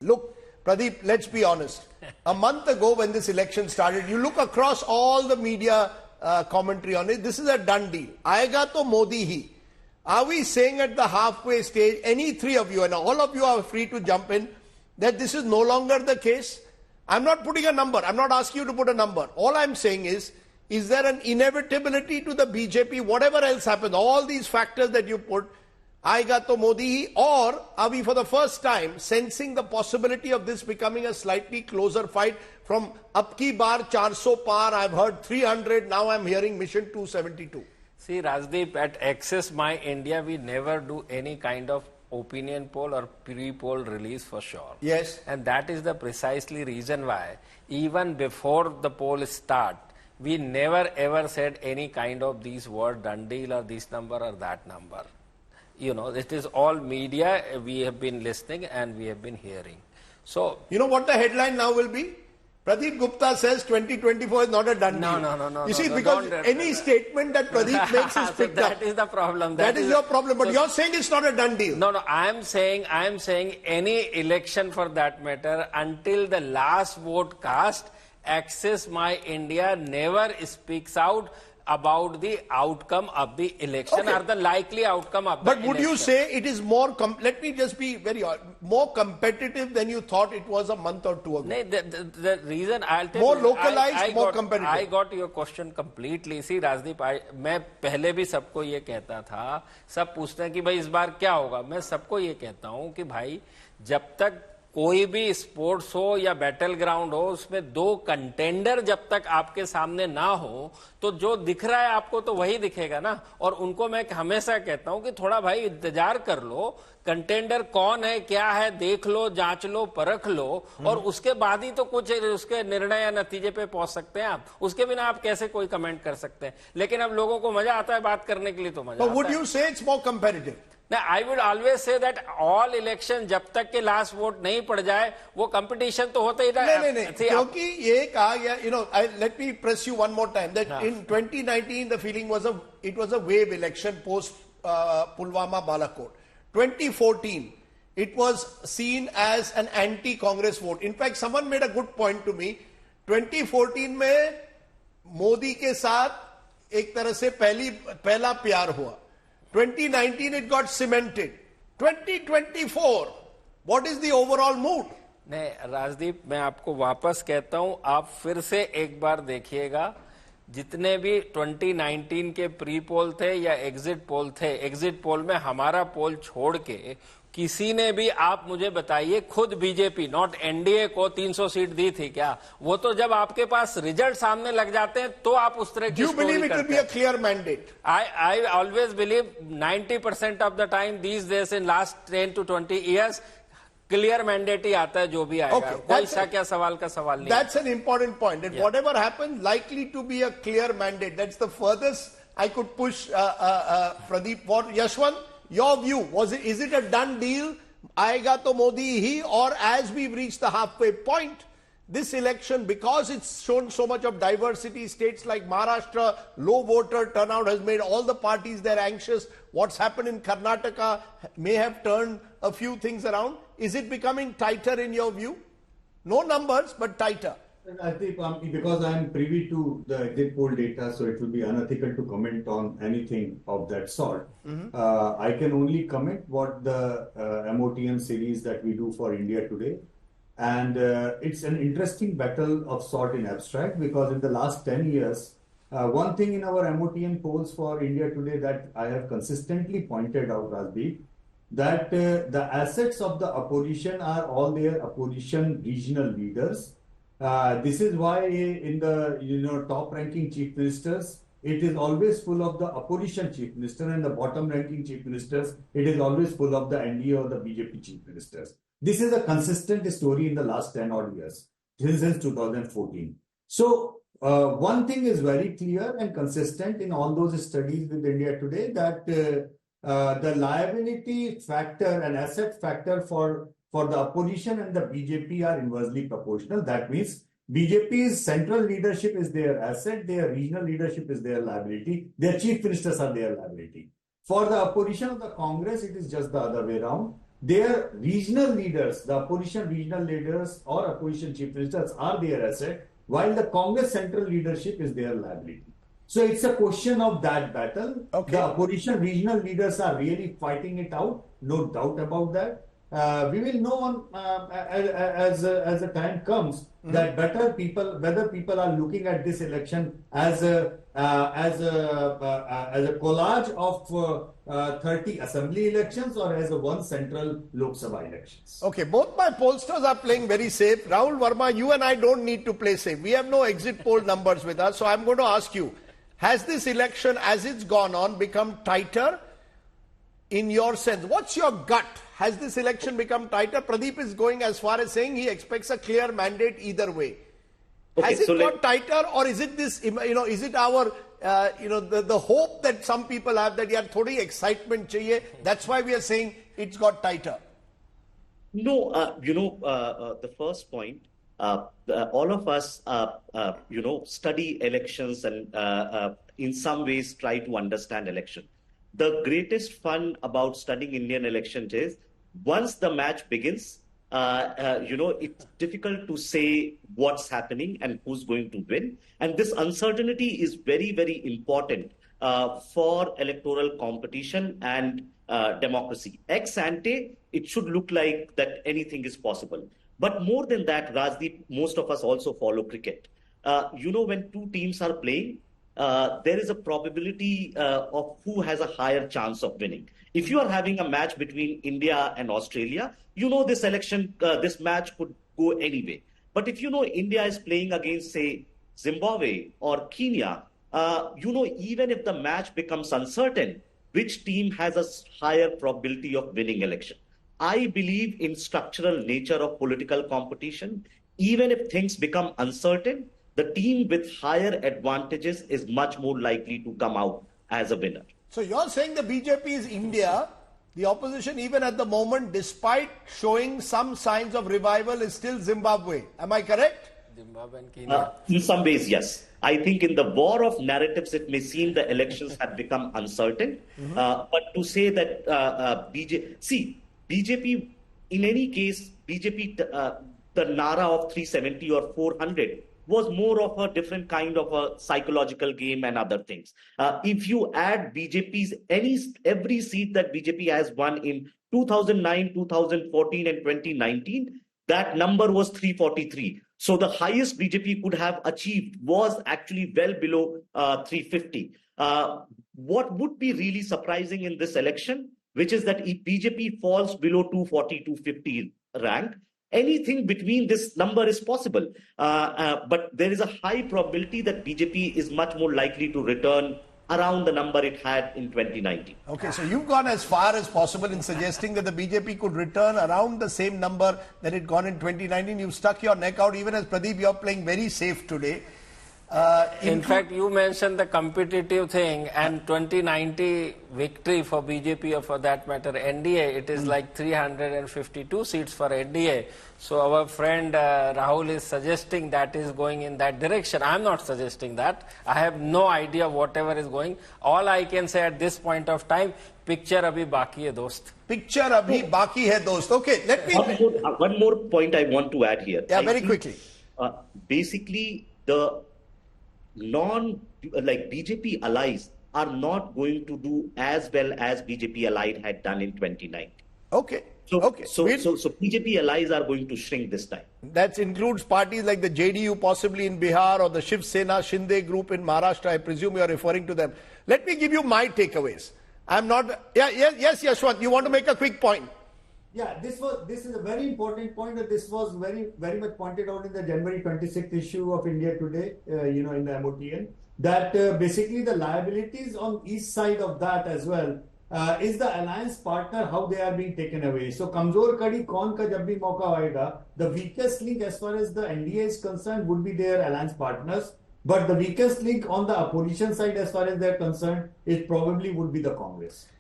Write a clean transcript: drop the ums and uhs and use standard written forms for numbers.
Look, Pradeep, let's be honest. A month ago when this election started, you look across all the media commentary on it, this is a done deal. Aayega to Modi hi. Are we saying at the halfway stage, any three of you, and all of you are free to jump in, that this is no longer the case? I'm not putting a number. I'm not asking you to put a number. All I'm saying is there an inevitability to the BJP, whatever else happens, all these factors that you put, Aayega to Modi hi, or are we for the first time sensing the possibility of this becoming a slightly closer fight from ab ki baar 400 par, I've heard 300, now I'm hearing mission 272. See, Rajdeep, at Access My India, we never do any kind of opinion poll or pre-poll release for sure. Yes. And that is the precisely reason why, even before the poll start, we never ever said any kind of these word done deal or this number or that number. You know, it is all media we have been listening and we have been hearing. So, you know what the headline now will be? Pradeep Gupta says 2024 is not a done deal. No. You see, because any statement that Pradeep makes is picked up. That is the problem. That is your problem. But you're saying it's not a done deal. No, I am saying any election for that matter, until the last vote cast, Access My India never speaks out about the outcome of the election or the likely outcome of the election. But would you say it is more, let me just be very honest, more competitive than you thought it was a month or two ago? No, the reason I'll tell more you, localized, more competitive. I got your question completely. See, Rajdeep, मैं पहले भी सबको ये कहता था, सब पूछते हैं कि भाई इस बार क्या होगा, मैं सबको ये कहता हूँ कि भाई जब तक कोई भी स्पोर्ट्स हो या बैटल ग्राउंड हो, उसमें दो कंटेंडर जब तक आपके सामने ना हो, तो जो दिख रहा है आपको तो वही दिखेगा ना। और उनको मैं हमेशा कहता हूं कि थोड़ा भाई इंतजार कर लो, कंटेंडर कौन है, क्या है, देख लो, जांच लो, परख लो, और उसके बाद ही तो कुछ उसके निर्णय या नतीजे पे पहुंच सकते हैं आप। उसके बिना आप कैसे कोई कमेंट कर सकते हैं? लेकिन अब लोगों को मजा आता है बात करने के लिए, तो मजा आता है। Would you say it's more competitive? Now, I would always say that all election जब तक के लास्ट वोट नहीं पड़ जाए, वो कंपटीशन तो होता ही रहा। नहीं, क्योंकि ये कहा गया, you know, let me press you one more time that in 2019 the feeling was it was a wave election post Pulwama Balakot. 2014 it was seen as an anti-Congress vote. In fact, someone made a good point to me. 2014 में मोदी के साथ एक तरह से पहला प्यार हुआ. 2019 it got cemented. 2024, what is the overall mood? नहीं राजदीप, मैं आपको वापस कहता हूं, आप फिर से एक बार देखिएगा, जितने भी 2019 के प्री पोल थे या एग्जिट पोल थे, एग्जिट पोल में हमारा पोल छोड़ के किसी ने भी, आप मुझे बताइए, खुद बीजेपी नॉट एनडीए को 300 सीट दी थी क्या? वो तो जब आपके पास रिजल्ट सामने लग जाते हैं तो आप उस तरह की स्टोरी करते हैं। Do you believe it will be a clear mandate? I always believe 90% of the time these days in last 10 to 20 years clear mandate ही आता है जो भी आएगा। कोई शक या सवाल का सवाल नहीं। That's an important point. That whatever happens, likely to be a clear mandate. That's the furthest I could push Pradeep for. Yashwant, your view, is it a done deal? Aayega to Modi hi, or as we've reached the halfway point, this election, because it's shown so much of diversity, states like Maharashtra, low voter turnout has made all the parties there anxious. What's happened in Karnataka may have turned a few things around. Is it becoming tighter in your view? No numbers, but tighter. I think because I am privy to the exit poll data, so it will be unethical to comment on anything of that sort. I can only comment what the MOTM series that we do for India Today. And it's an interesting battle of sort in abstract, because in the last 10 years, one thing in our MOTM polls for India Today that I have consistently pointed out, Rajdeep, that the assets of the opposition are all their opposition regional leaders. This is why in the top-ranking chief ministers, it is always full of the opposition chief minister, and the bottom-ranking chief ministers, it is always full of the NDA or the BJP chief ministers. This is a consistent story in the last 10 odd years, since 2014. So one thing is very clear and consistent in all those studies with India Today, that the liability factor and asset factor for the opposition and the BJP are inversely proportional. That means BJP's central leadership is their asset, their regional leadership is their liability, their chief ministers are their liability. For the opposition of the Congress, it is just the other way around. their regional leaders, the opposition regional leaders or opposition chief ministers are their asset, while the Congress central leadership is their liability. So it's a question of that battle. Okay. The opposition regional leaders are really fighting it out, no doubt about that. We will know as the time comes that whether people are looking at this election as a collage of 30 assembly elections or as a one central Lok Sabha elections. Okay, both my pollsters are playing very safe. Rahul Verma, you and I don't need to play safe. We have no exit poll numbers with us. So I'm going to ask you, has this election, as it's gone on, become tighter in your sense? What's your gut? Has this election become tighter? Pradeep is going as far as saying he expects a clear mandate either way. Okay, Has it got tighter, or is it this, is it our, the hope that some people have that yaar thodi excitement chahiye? That's why we are saying it's got tighter. No, the first point, all of us, study elections and in some ways try to understand election. The greatest fun about studying Indian elections is once the match begins, it's difficult to say what's happening and who's going to win. And this uncertainty is very, very important for electoral competition and democracy. Ex ante, it should look like that anything is possible. But more than that, Rajdeep, most of us also follow cricket. When two teams are playing, there is a probability of who has a higher chance of winning. If you are having a match between India and Australia, this match could go anyway. But if India is playing against, say, Zimbabwe or Kenya, even if the match becomes uncertain, which team has a higher probability of winning election? I believe in structural nature of political competition. Even if things become uncertain, the team with higher advantages is much more likely to come out as a winner. So you're saying the BJP is India, the opposition even at the moment, despite showing some signs of revival, is still Zimbabwe. Am I correct? Zimbabwe and Kenya. In some ways, yes. I think in the war of narratives, it may seem the elections have become uncertain. But to say that BJP, in any case, BJP, the Nara of 370 or 400 was more of a different kind of a psychological game and other things. If you add BJP's every seat that BJP has won in 2009, 2014 and 2019, that number was 343. So the highest BJP could have achieved was actually well below 350. What would be really surprising in this election, which is that if BJP falls below 240, 250 rank, anything between this number is possible. But there is a high probability that BJP is much more likely to return around the number it had in 2019. Okay, so you've gone as far as possible in suggesting that the BJP could return around the same number that it gone in 2019. You've stuck your neck out, even as Pradeep, you're playing very safe today. In fact, you mentioned the competitive thing, and 2090 victory for BJP, or for that matter NDA, it is like 352 seats for NDA. So our friend Rahul is suggesting that is going in that direction. I'm not suggesting that. I have no idea whatever is going. All I can say at this point of time, picture abhi baki hai dost. Picture abhi baki hai dost. Okay, let me... One more point I want to add here. Yeah, very quickly. Basically, the BJP allies are not going to do as well as BJP allied had done in 2019. Okay. So BJP allies are going to shrink this time. That includes parties like the JDU possibly in Bihar, or the Shiv Sena Shinde group in Maharashtra. I presume you are referring to them. Let me give you my takeaways. I'm not... Yes, Yashwant, you want to make a quick point? Yeah, this is a very important point, that this was very, very much pointed out in the January 26th issue of India Today, in the MOTN, that basically the liabilities on east side of that as well is the alliance partner, how they are being taken away. So, kamzor kadi kaun ka jab bhi mauka hoega, the weakest link as far as the NDA is concerned would be their alliance partners. But the weakest link on the opposition side as far as they are concerned, it probably would be the Congress.